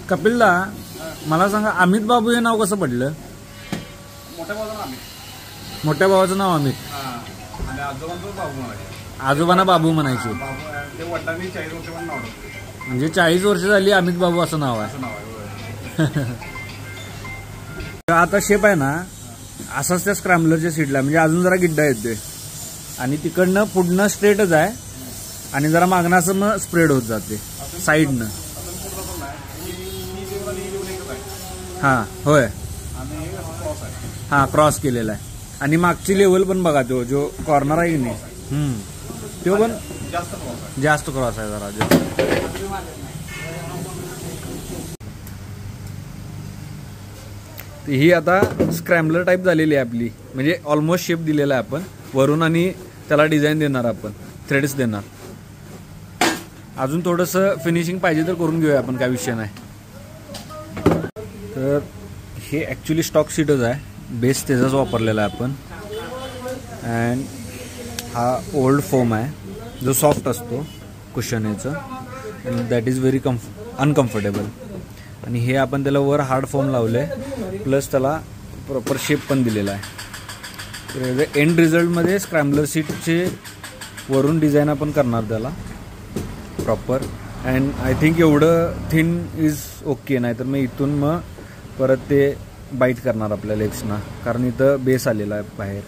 कपिलला मला सांगा, अमित बाबू हे नाव कसं पडलं? मोठ्या भावाचं नाव अमित, आजोबांना बाबू म्हणायचे. म्हणजे 40 वर्ष झाली अमित बाबू असं नाव आहे. आता शेप आहे ना असाच त्या स्क्रॅम्बलरच्या सीटला, म्हणजे अजून जरा गिड्डा येतोय आणि तिकडनं पुढनं स्ट्रेटच आहे आणि जरा मागणं असं मग स्प्रेड होत जाते साईडनं. हां होय, हां क्रॉस केलेला आहे. आणि मागची लेवल पण बघा, तो जो कॉर्नर आहे की नाही तो पण जास्त क्रॉस आहे जरा. ही आता स्क्रॅम्बलर टाईप झालेली आहे आपली, म्हणजे ऑलमोस्ट शेप दिलेला आहे आपण वरून आणि त्याला डिझाईन देणार, आपण थ्रेड्स देणार. अजून थोडंसं फिनिशिंग पाहिजे तर करून घेऊया आपण, काय विषय नाही. तर हे ॲक्च्युली स्टॉक सीटच आहे, बेस त्याचाच वापरलेला आहे आपण. अँड हा ओल्ड फोम आहे जो सॉफ्ट असतो कुशन याचं, and that is very uncomfortable. आणि हे आपण त्याला वर हार्ड फोम लावले, प्लस त्याला प्रॉपर शेप पण दिलेला आहे. तर एंड रिझल्टमध्ये स्क्रॅम्बलर सीटचे वरून डिझाईन आपण करणार त्याला प्रॉपर. अँड आय थिंक एवढं थिन इज ओके, नाही तर मग इथून मग परत ते बाईट करणार आपल्या लेग्सना, कारण इथं बेस आलेला आहे बाहेर.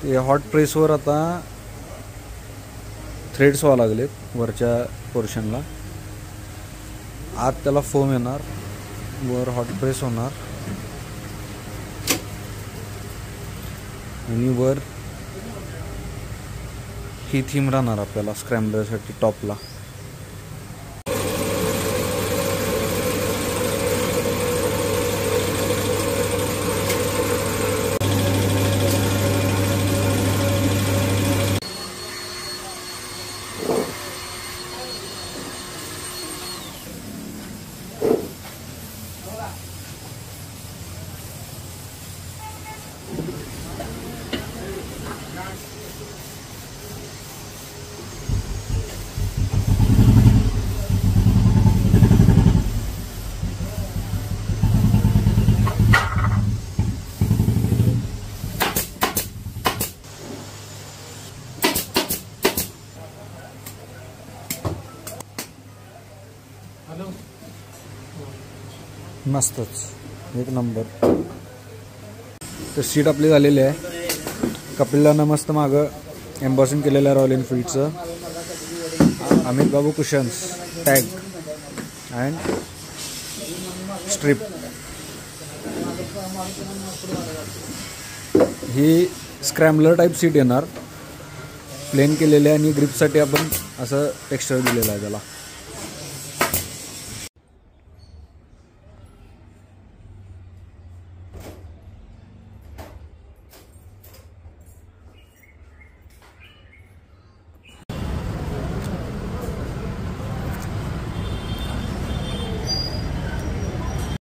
ते हॉट प्रेसवर आता थ्रेड्स व्हावं लागलेत वरच्या पोर्शनला. आत त्याला फोम येणार, वर हॉट प्रेस होणार आणि वर ही थीम राहणार आपल्याला स्क्रॅम्बलरसाठी टॉपला. मस्तच एक नंबर. तर सीट आपली झालेली आहे. कपिलला मस्त मागं एम्बॉसिंग केलेलं आहे रॉयल एनफिल्डचं. अमित बाबू कुशन्स टॅग अँड स्ट्रिप. ही स्क्रॅम्बलर टाईप सीट येणार, प्लेन केलेले आहे आणि ग्रिपसाठी आपण असं टेक्स्चर दिलेलं आहे त्याला.